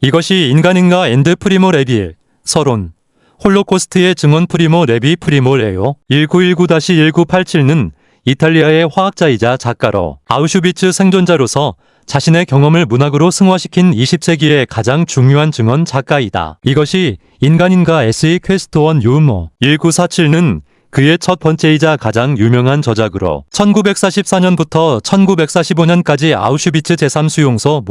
이것이 인간인가 엔드 프리모 레비. 서론. 홀로코스트의 증언 프리모 레비 프리모레요. 1919-1987는 이탈리아의 화학자이자 작가로 아우슈비츠 생존자로서 자신의 경험을 문학으로 승화시킨 20세기의 가장 중요한 증언 작가이다. 이것이 인간인가 SE 퀘스트 1 유모. 1947는 그의 첫 번째이자 가장 유명한 저작으로 1944년부터 1945년까지 아우슈비츠 제3수용소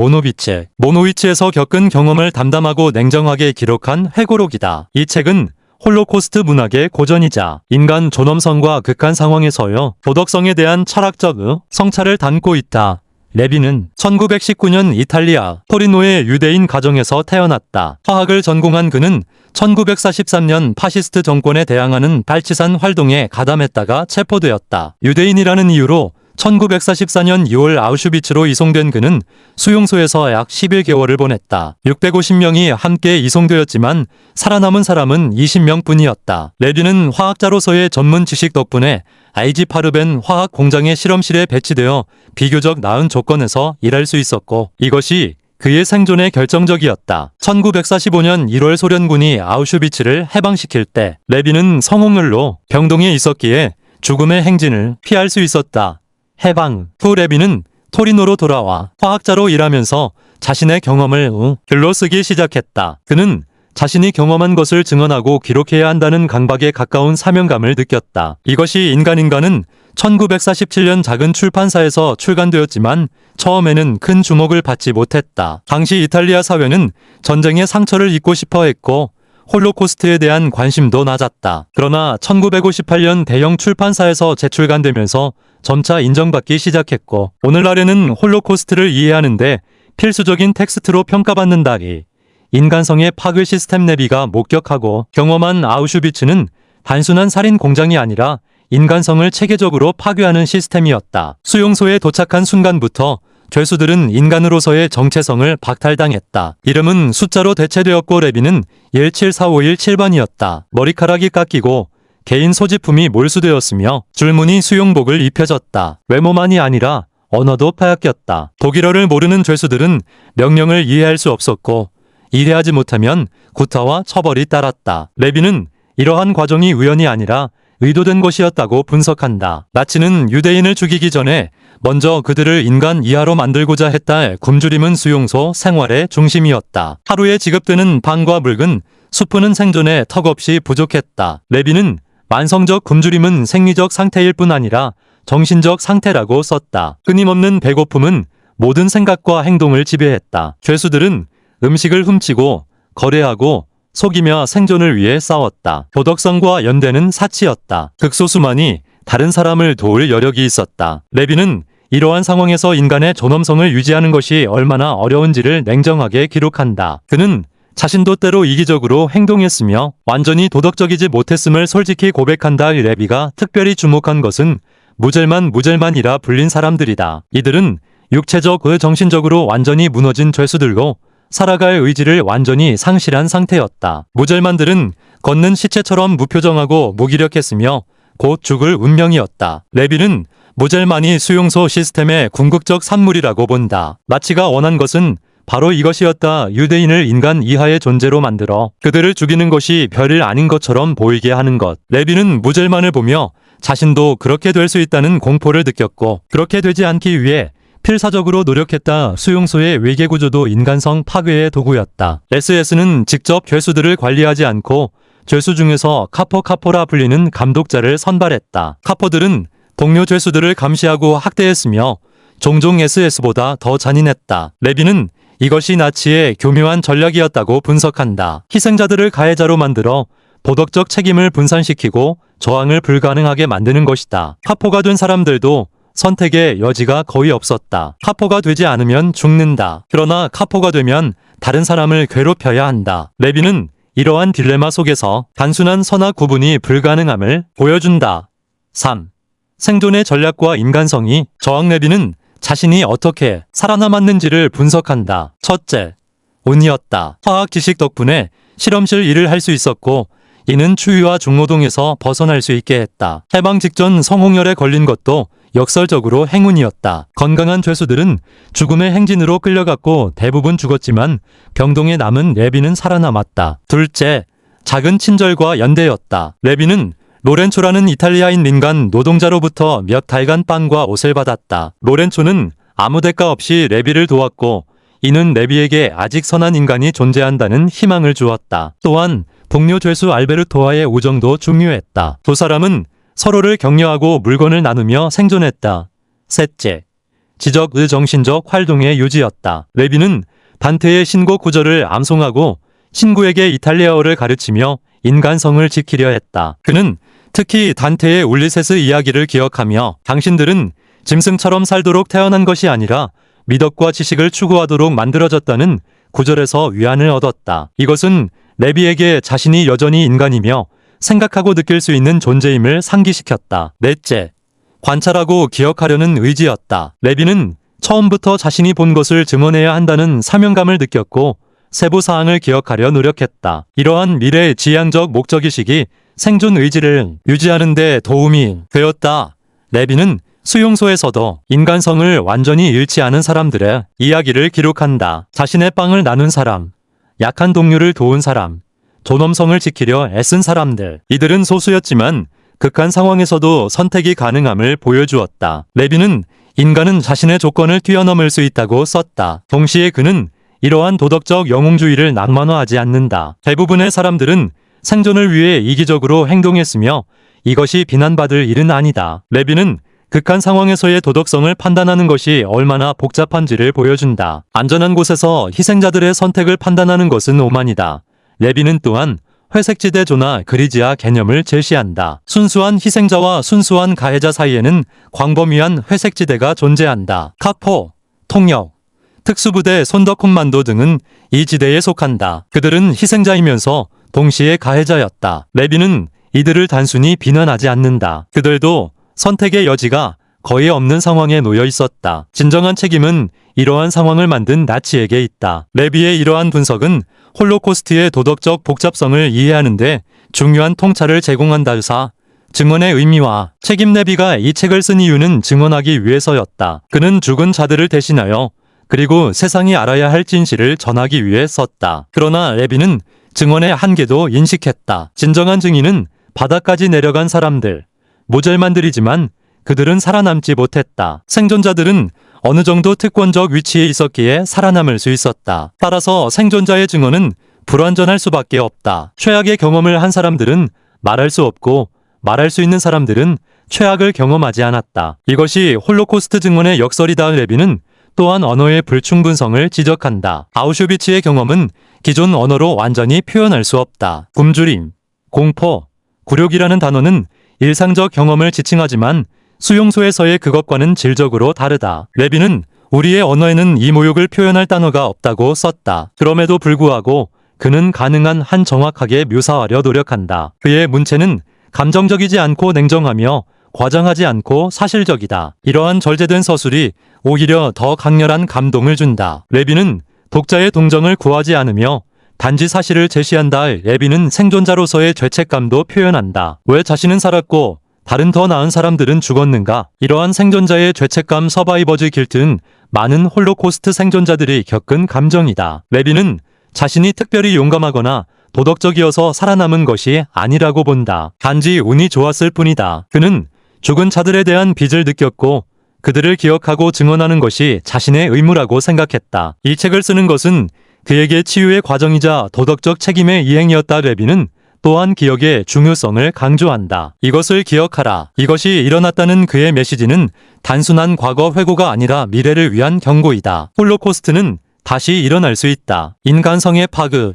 모노위치에서 겪은 경험을 담담하고 냉정하게 기록한 회고록이다. 이 책은 홀로코스트 문학의 고전이자 인간 존엄성과 극한 상황에서의 도덕성에 대한 철학적 성찰을 담고 있다. 레비는 1919년 이탈리아 토리노의 유대인 가정에서 태어났다. 화학을 전공한 그는 1943년 파시스트 정권에 대항하는 발치산 활동에 가담했다가 체포되었다. 유대인이라는 이유로 1944년 2월 아우슈비츠로 이송된 그는 수용소에서 약 11개월을 보냈다. 650명이 함께 이송되었지만 살아남은 사람은 20명뿐이었다. 레비는 화학자로서의 전문 지식 덕분에 IG 파르벤 화학 공장의 실험실에 배치되어 비교적 나은 조건에서 일할 수 있었고 이것이 그의 생존에 결정적이었다. 1945년 1월 소련군이 아우슈비츠를 해방시킬 때 레비는 성홍열로 병동에 있었기에 죽음의 행진을 피할 수 있었다. 해방 후 레비는 토리노로 돌아와 화학자로 일하면서 자신의 경험을 글로 쓰기 시작했다. 그는 자신이 경험한 것을 증언하고 기록해야 한다는 강박에 가까운 사명감을 느꼈다. 이것이 인간인가는 1947년 작은 출판사에서 출간되었지만 처음에는 큰 주목을 받지 못했다. 당시 이탈리아 사회는 전쟁의 상처를 잊고 싶어 했고 홀로코스트에 대한 관심도 낮았다. 그러나 1958년 대형 출판사에서 재출간되면서 점차 인정받기 시작했고 오늘날에는 홀로코스트를 이해하는데 필수적인 텍스트로 평가받는다기 인간성의 파괴 시스템 레비가 목격하고 경험한 아우슈비츠는 단순한 살인 공장이 아니라 인간성을 체계적으로 파괴하는 시스템이었다. 수용소에 도착한 순간부터 죄수들은 인간으로서의 정체성을 박탈당했다. 이름은 숫자로 대체되었고 레비는 174517번이었다. 머리카락이 깎이고 개인 소지품이 몰수되었으며 줄무늬 수용복을 입혀졌다. 외모만이 아니라 언어도 빼앗겼다. 독일어를 모르는 죄수들은 명령을 이해할 수 없었고 이해하지 못하면 구타와 처벌이 따랐다. 레비는 이러한 과정이 우연이 아니라 의도된 것이었다고 분석한다. 나치는 유대인을 죽이기 전에 먼저 그들을 인간 이하로 만들고자 했다. 굶주림은 수용소 생활의 중심이었다. 하루에 지급되는 빵과 물은 수프는 생존에 턱없이 부족했다. 레비는 만성적 굶주림은 생리적 상태일 뿐 아니라 정신적 상태라고 썼다. 끊임없는 배고픔은 모든 생각과 행동을 지배했다. 죄수들은 음식을 훔치고 거래하고 속이며 생존을 위해 싸웠다. 도덕성과 연대는 사치였다. 극소수만이 다른 사람을 도울 여력이 있었다. 레비는 이러한 상황에서 인간의 존엄성을 유지하는 것이 얼마나 어려운지를 냉정하게 기록한다. 그는 자신도 때로 이기적으로 행동했으며 완전히 도덕적이지 못했음을 솔직히 고백한다. 레비가 특별히 주목한 것은 무젤만이라 불린 사람들이다. 이들은 육체적 정신적으로 완전히 무너진 죄수들로 살아갈 의지를 완전히 상실한 상태였다. 무젤만들은 걷는 시체처럼 무표정하고 무기력했으며 곧 죽을 운명이었다. 레비는 무젤만이 수용소 시스템의 궁극적 산물이라고 본다. 나치가 원한 것은 바로 이것이었다. 유대인을 인간 이하의 존재로 만들어 그들을 죽이는 것이 별일 아닌 것처럼 보이게 하는 것. 레비는 무젤만을 보며 자신도 그렇게 될 수 있다는 공포를 느꼈고 그렇게 되지 않기 위해 필사적으로 노력했다. 수용소의 외계 구조도 인간성 파괴의 도구였다. SS는 직접 죄수들을 관리하지 않고 죄수 중에서 카포라 불리는 감독자를 선발했다. 카포들은 동료 죄수들을 감시하고 학대했으며 종종 SS보다 더 잔인했다. 레비는 이것이 나치의 교묘한 전략이었다고 분석한다. 희생자들을 가해자로 만들어 도덕적 책임을 분산시키고 저항을 불가능하게 만드는 것이다. 카포가 된 사람들도 선택의 여지가 거의 없었다. 카포가 되지 않으면 죽는다. 그러나 카포가 되면 다른 사람을 괴롭혀야 한다. 레비는 이러한 딜레마 속에서 단순한 선악 구분이 불가능함을 보여준다. 3. 생존의 전략과 인간성이 저항. 레비는 자신이 어떻게 살아남았는지를 분석한다. 첫째, 운이었다. 화학 지식 덕분에 실험실 일을 할 수 있었고 이는 추위와 중노동에서 벗어날 수 있게 했다. 해방 직전 성홍열에 걸린 것도 역설적으로 행운이었다. 건강한 죄수들은 죽음의 행진으로 끌려갔고 대부분 죽었지만 병동에 남은 레비는 살아남았다. 둘째, 작은 친절과 연대였다. 레비는 로렌초라는 이탈리아인 민간 노동자로부터 몇 달간 빵과 옷을 받았다. 로렌초는 아무 대가 없이 레비를 도왔고 이는 레비에게 아직 선한 인간이 존재한다는 희망을 주었다. 또한 동료 죄수 알베르토와의 우정도 중요했다. 두 사람은 서로를 격려하고 물건을 나누며 생존했다. 셋째, 지적 정신적 활동의 유지였다. 레비는 단테의 신곡 구절을 암송하고 친구에게 이탈리아어를 가르치며 인간성을 지키려 했다. 그는 특히 단테의 울리세스 이야기를 기억하며 당신들은 짐승처럼 살도록 태어난 것이 아니라 미덕과 지식을 추구하도록 만들어졌다는 구절에서 위안을 얻었다. 이것은 레비에게 자신이 여전히 인간이며 생각하고 느낄 수 있는 존재임을 상기시켰다. 넷째, 관찰하고 기억하려는 의지였다. 레비는 처음부터 자신이 본 것을 증언해야 한다는 사명감을 느꼈고 세부 사항을 기억하려 노력했다. 이러한 미래 지향적 목적의식이 생존 의지를 유지하는 데 도움이 되었다. 레비는 수용소에서도 인간성을 완전히 잃지 않은 사람들의 이야기를 기록한다. 자신의 빵을 나눈 사람, 약한 동료를 도운 사람, 존엄성을 지키려 애쓴 사람들. 이들은 소수였지만 극한 상황에서도 선택이 가능함을 보여주었다. 레비는 인간은 자신의 조건을 뛰어넘을 수 있다고 썼다. 동시에 그는 이러한 도덕적 영웅주의를 낭만화하지 않는다. 대부분의 사람들은 생존을 위해 이기적으로 행동했으며 이것이 비난받을 일은 아니다. 레비는 극한 상황에서의 도덕성을 판단하는 것이 얼마나 복잡한지를 보여준다. 안전한 곳에서 희생자들의 선택을 판단하는 것은 오만이다. 레비는 또한 회색지대 조나 그리지아 개념을 제시한다. 순수한 희생자와 순수한 가해자 사이에는 광범위한 회색지대가 존재한다. 카포, 통역, 특수부대 손더콤만도 등은 이 지대에 속한다. 그들은 희생자이면서 동시에 가해자였다. 레비는 이들을 단순히 비난하지 않는다. 그들도 선택의 여지가 거의 없는 상황에 놓여 있었다. 진정한 책임은 이러한 상황을 만든 나치에게 있다. 레비의 이러한 분석은 홀로코스트의 도덕적 복잡성을 이해하는데 중요한 통찰을 제공한다유사 증언의 의미와 책임. 레비가 이 책을 쓴 이유는 증언하기 위해서였다. 그는 죽은 자들을 대신하여 그리고 세상이 알아야 할 진실을 전하기 위해 썼다. 그러나 레비는 증언의 한계도 인식했다. 진정한 증인은 바다까지 내려간 사람들, 모젤만들이지만 그들은 살아남지 못했다. 생존자들은 어느 정도 특권적 위치에 있었기에 살아남을 수 있었다. 따라서 생존자의 증언은 불완전할 수밖에 없다. 최악의 경험을 한 사람들은 말할 수 없고 말할 수 있는 사람들은 최악을 경험하지 않았다. 이것이 홀로코스트 증언의 역설이다. 레비는 또한 언어의 불충분성을 지적한다. 아우슈비츠의 경험은 기존 언어로 완전히 표현할 수 없다. 굶주림, 공포, 굴욕이라는 단어는 일상적 경험을 지칭하지만 수용소에서의 그것과는 질적으로 다르다. 레비는 우리의 언어에는 이 모욕을 표현할 단어가 없다고 썼다. 그럼에도 불구하고 그는 가능한 한 정확하게 묘사하려 노력한다. 그의 문체는 감정적이지 않고 냉정하며 과장하지 않고 사실적이다. 이러한 절제된 서술이 오히려 더 강렬한 감동을 준다. 레비는 독자의 동정을 구하지 않으며 단지 사실을 제시한다. 레비는 생존자로서의 죄책감도 표현한다. 왜 자신은 살았고 다른 더 나은 사람들은 죽었는가? 이러한 생존자의 죄책감. 서바이버즈 길트는 많은 홀로코스트 생존자들이 겪은 감정이다. 레비는 자신이 특별히 용감하거나 도덕적이어서 살아남은 것이 아니라고 본다. 단지 운이 좋았을 뿐이다. 그는 죽은 자들에 대한 빚을 느꼈고 그들을 기억하고 증언하는 것이 자신의 의무라고 생각했다. 이 책을 쓰는 것은 그에게 치유의 과정이자 도덕적 책임의 이행이었다. 레비는 또한 기억의 중요성을 강조한다. 이것을 기억하라. 이것이 일어났다는 그의 메시지는 단순한 과거 회고가 아니라 미래를 위한 경고이다. 홀로코스트는 다시 일어날 수 있다. 인간성의 파괴,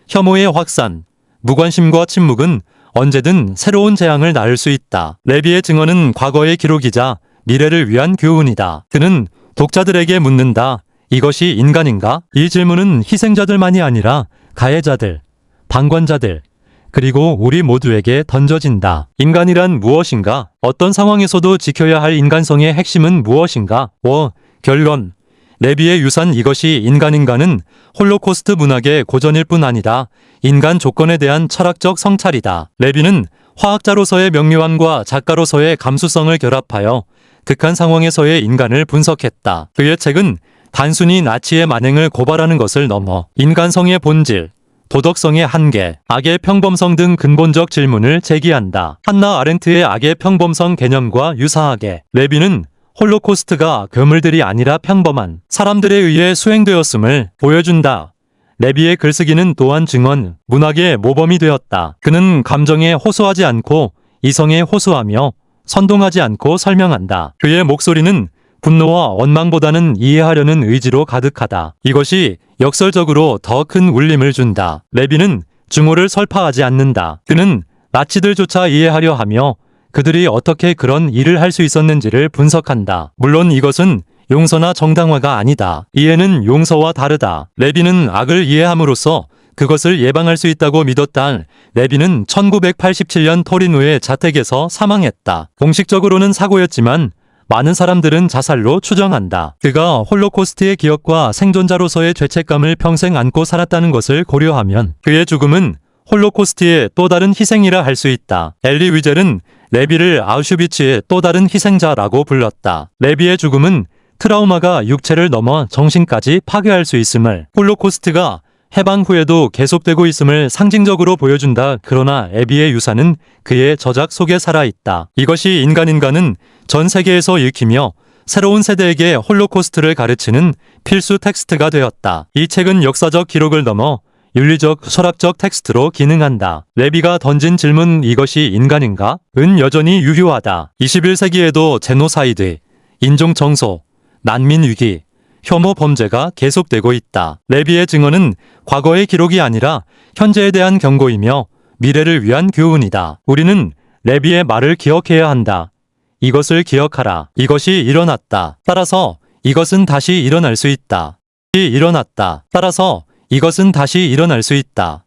혐오의 확산, 무관심과 침묵은 언제든 새로운 재앙을 낳을 수 있다. 레비의 증언은 과거의 기록이자 미래를 위한 교훈이다. 그는 독자들에게 묻는다. 이것이 인간인가? 이 질문은 희생자들만이 아니라 가해자들, 방관자들, 그리고 우리 모두에게 던져진다. 인간이란 무엇인가? 어떤 상황에서도 지켜야 할 인간성의 핵심은 무엇인가? 결론. 레비의 유산 이것이 인간인가는 홀로코스트 문학의 고전일 뿐 아니라 인간 조건에 대한 철학적 성찰이다. 레비는 화학자로서의 명료함과 작가로서의 감수성을 결합하여 극한 상황에서의 인간을 분석했다. 그의 책은 단순히 나치의 만행을 고발하는 것을 넘어 인간성의 본질, 도덕성의 한계, 악의 평범성 등 근본적 질문을 제기한다. 한나 아렌트의 악의 평범성 개념과 유사하게 레비는 홀로코스트가 괴물들이 아니라 평범한 사람들에 의해 수행되었음을 보여준다. 레비의 글쓰기는 또한 증언, 문학의 모범이 되었다. 그는 감정에 호소하지 않고 이성에 호소하며 선동하지 않고 설명한다. 그의 목소리는 분노와 원망보다는 이해하려는 의지로 가득하다. 이것이 역설적으로 더 큰 울림을 준다. 레비는 증오를 설파하지 않는다. 그는 나치들조차 이해하려 하며 그들이 어떻게 그런 일을 할 수 있었는지를 분석한다. 물론 이것은 용서나 정당화가 아니다. 이해는 용서와 다르다. 레비는 악을 이해함으로써 그것을 예방할 수 있다고 믿었다. 레비는 1987년 토리노의 자택에서 사망했다. 공식적으로는 사고였지만 많은 사람들은 자살로 추정한다. 그가 홀로코스트의 기억과 생존자로서의 죄책감을 평생 안고 살았다는 것을 고려하면 그의 죽음은 홀로코스트의 또 다른 희생이라 할 수 있다. 엘리 위젤은 레비를 아우슈비츠의 또 다른 희생자라고 불렀다. 레비의 죽음은 트라우마가 육체를 넘어 정신까지 파괴할 수 있음을, 홀로코스트가 해방 후에도 계속되고 있음을 상징적으로 보여준다. 그러나 에비의 유산은 그의 저작 속에 살아있다. 이것이 인간은 전 세계에서 읽히며 새로운 세대에게 홀로코스트를 가르치는 필수 텍스트가 되었다. 이 책은 역사적 기록을 넘어 윤리적, 철학적 텍스트로 기능한다. 레비가 던진 질문 이것이 인간인가? 은 여전히 유효하다. 21세기에도 제노사이드, 인종청소, 난민위기, 혐오 범죄가 계속되고 있다. 레비의 증언은 과거의 기록이 아니라 현재에 대한 경고이며 미래를 위한 교훈이다. 우리는 레비의 말을 기억해야 한다. 이것을 기억하라. 이것이 일어났다. 따라서 이것은 다시 일어날 수 있다. 이 일어났다. 따라서 이것은 다시 일어날 수 있다.